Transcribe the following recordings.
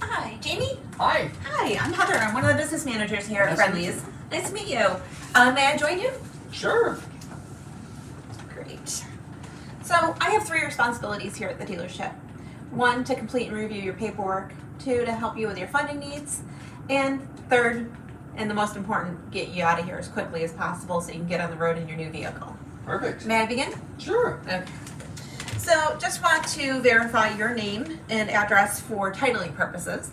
Hi, Jamie. Hi. Hi, I'm Heather. I'm one of the business managers here at Nice to meet Friendly's. Nice to meet you. May I join you? Sure. Great. So I have 3 responsibilities here at the dealership. 1, to complete and review your paperwork. 2, to help you with your funding needs. And 3rd, and the most important, get you out of here as quickly as possible so you can get on the road in your new vehicle. Perfect. May I begin? Sure. Okay. So just want to verify your name and address for titling purposes.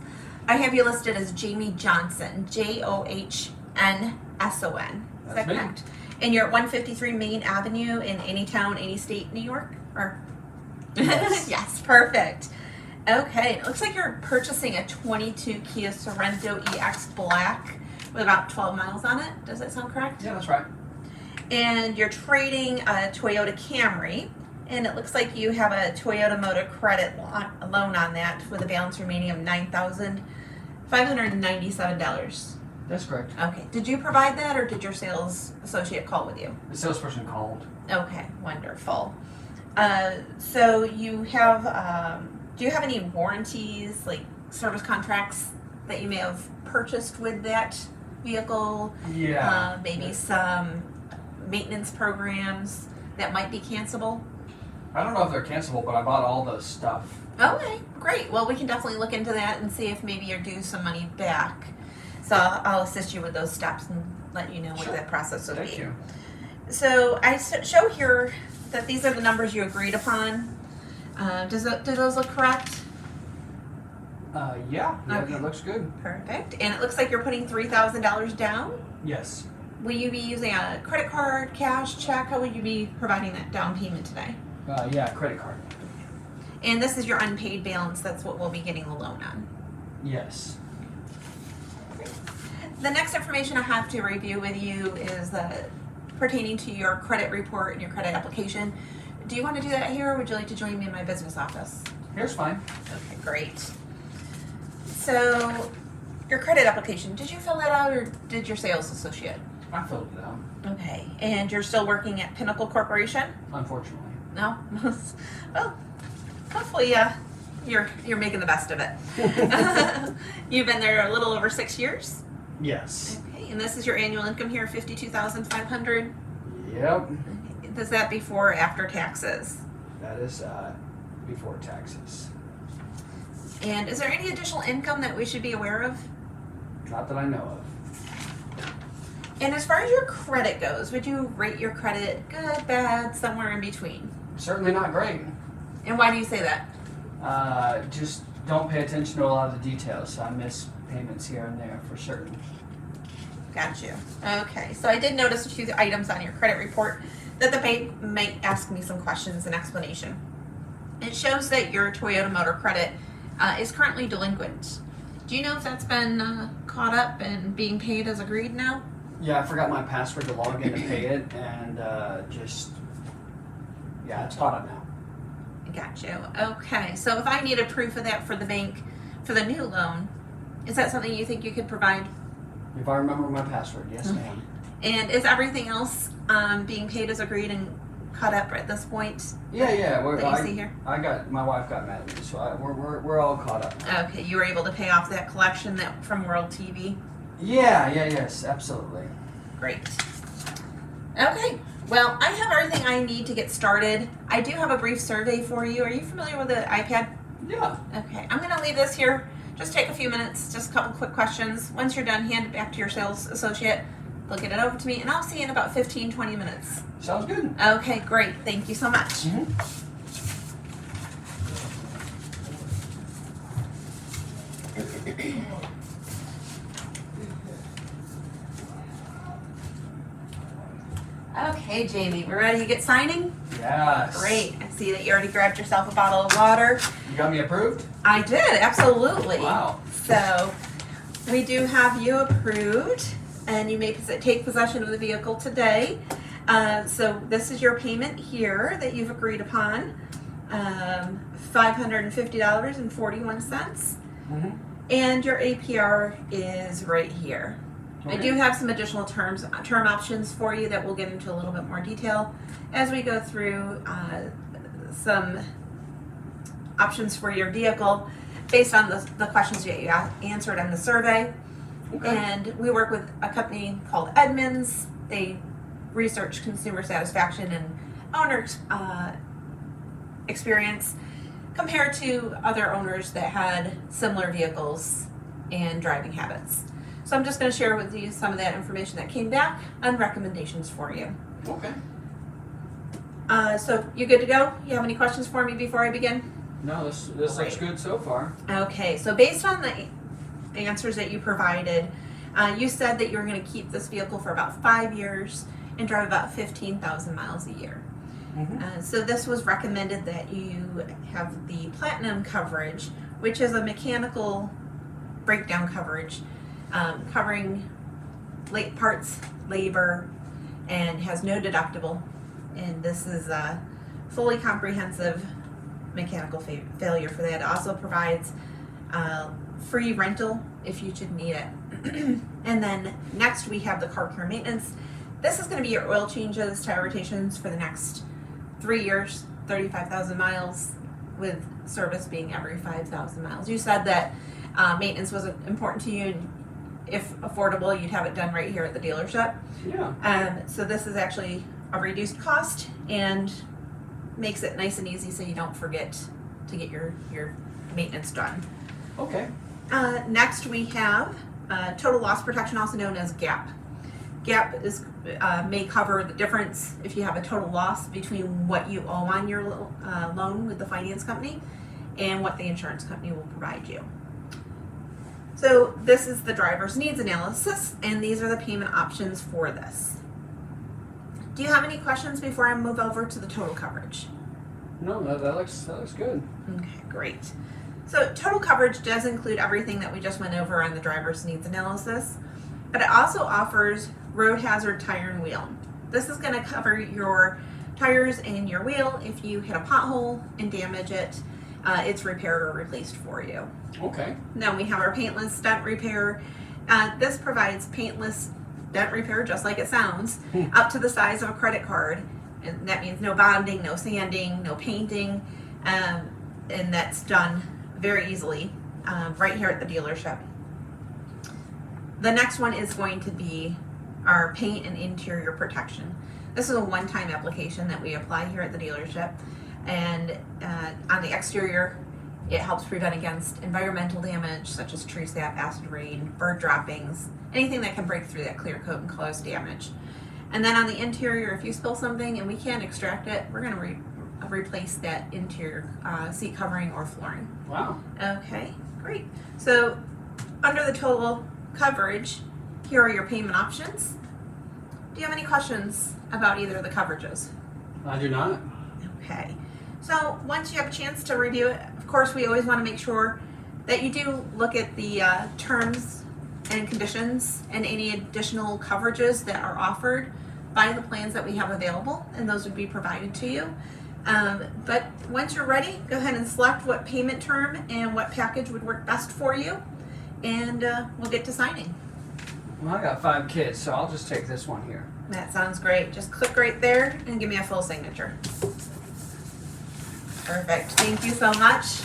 I have you listed as Jamie Johnson, Johnsson. Is that That's me. correct? And you're at 153 Main Avenue in Anytown, Any State, New York? Or Yes. yes, perfect. Okay, it looks like you're purchasing a 22 Kia Sorento EX Black with about 12 miles on it. Does that sound correct? Yeah, that's right. And you're trading a Toyota Camry, and it looks like you have a Toyota Motor Credit loan on that with a balance remaining of $9,597. That's correct. Okay, did you provide that, or did your sales associate call with you? The salesperson called. Okay, wonderful. So you have, do you have any warranties, like service contracts that you may have purchased with that vehicle? Yeah. Maybe some maintenance programs that might be cancelable? I don't know if they're cancelable, but I bought all the stuff. Okay, great. Well, we can definitely look into that and see if maybe you're due some money back. So I'll assist you with those steps and let you know what Sure. that process would Thank be. you. So I show here that these are the numbers you agreed upon. Do those look correct? Yeah. Okay. That looks good. Perfect. And it looks like you're putting $3,000 down. Yes. Will you be using a credit card, cash, check? How would you be providing that down payment today? Yeah, credit card. And this is your unpaid balance. That's what we'll be getting the loan on. Yes. The next information I have to review with you is pertaining to your credit report and your credit application. Do you want to do that here, or would you like to join me in my business office? Here's fine. Okay, great. So, your credit application, did you fill that out, or did your sales associate? I filled it out. Okay, and you're still working at Pinnacle Corporation? Unfortunately. No? Well, hopefully you're making the best of it. You've been there a little over 6 years? Yes. Okay, and this is your annual income here, $52,500. Yep. Is that before or after taxes? That is before taxes. And is there any additional income that we should be aware of? Not that I know of. And as far as your credit goes, would you rate your credit good, bad, somewhere in between? Certainly not great. And why do you say that? Just don't pay attention to a lot of the details. I miss payments here and there for certain. Got you. Okay, so I did notice a few items on your credit report that the bank might ask me some questions and explanation. It shows that your Toyota Motor Credit is currently delinquent. Do you know if that's been caught up and being paid as agreed now? Yeah, I forgot my password to log in to pay it, and yeah, it's caught up now. Got you. Okay, so if I needed proof of that for the bank for the new loan, is that something you think you could provide? If I remember my password, yes, ma'am. And is everything else being paid as agreed and caught up at this point? Yeah. That you see here? My wife got mad at me, so we're all caught up. Okay, you were able to pay off that collection that from World TV. Yes, absolutely. Great. Okay, well, I have everything I need to get started. I do have a brief survey for you. Are you familiar with the iPad? Yeah. Okay, I'm going to leave this here. Just take a few minutes, just a couple quick questions. Once you're done, hand it back to your sales associate. They'll get it over to me, and I'll see you in about 15-20 minutes. Sounds good. Okay, great. Thank you so much. Okay, Jamie, we're ready to get signing? Yes. Great. I see that you already grabbed yourself a bottle of water. You got me approved? I did, absolutely. Wow. So, we do have you approved, and you may take possession of the vehicle today. So, this is your payment here that you've agreed upon, $550.41. And your APR is right here. I do have some additional term options for you that we'll get into a little bit more detail as we go through some options for your vehicle. based on the questions that you answered in the survey. Okay. And we work with a company called Edmunds. They research consumer satisfaction and owner experience compared to other owners that had similar vehicles and driving habits. So I'm just going to share with you some of that information that came back and recommendations for you. Okay. So you good to go? You have any questions for me before I begin? No, this looks Great. good so far. Okay, so based on the answers that you provided, you said that you were going to keep this vehicle for about 5 years and drive about 15,000 miles a year. Mm-hmm. So this was recommended that you have the platinum coverage, which is a mechanical breakdown coverage covering late parts, labor, and has no deductible. And this is a fully comprehensive mechanical failure for that. It also provides free rental if you should need it. And then next we have the car care maintenance. This is going to be your oil changes, tire rotations for the next 3 years, 35,000 miles, with service being every 5,000 miles. You said that maintenance was important to you, and if affordable, you'd have it done right here at the dealership. Yeah. So this is actually a reduced cost and makes it nice and easy so you don't forget to get your maintenance done. Okay. Next we have total loss protection, also known as GAP. GAP is may cover the difference if you have a total loss between what you owe on your loan with the finance company and what the insurance company will provide you. So this is the driver's needs analysis, and these are the payment options for this. Do you have any questions before I move over to the total coverage? No, that looks good. Okay, great. So total coverage does include everything that we just went over on the driver's needs analysis, but it also offers road hazard tire and wheel. This is going to cover your tires and your wheel. If you hit a pothole and damage it, it's repaired or replaced for you. Okay. Then we have our paintless dent repair. This provides paintless dent repair, just like it sounds, up to the size of a credit card. And that means no bonding, no sanding, no painting, and that's done very easily right here at the dealership. The next one is going to be our paint and interior protection. This is a one-time application that we apply here at the dealership, and on the exterior it helps prevent against environmental damage such as tree sap, acid rain, bird droppings, anything that can break through that clear coat and cause damage. And then on the interior, if you spill something and we can't extract it, we're going to replace that interior seat covering or flooring. Wow. Okay, great. So under the total coverage, here are your payment options. Do you have any questions about either of the coverages? I do not. Okay. So once you have a chance to review it, of course, we always want to make sure that you do look at the terms and conditions and any additional coverages that are offered by the plans that we have available, and those would be provided to you. But once you're ready, go ahead and select what payment term and what package would work best for you, and we'll get to signing. Well, I got 5 kids, so I'll just take this one here. That sounds great. Just click right there and give me a full signature. Perfect. Thank you so much.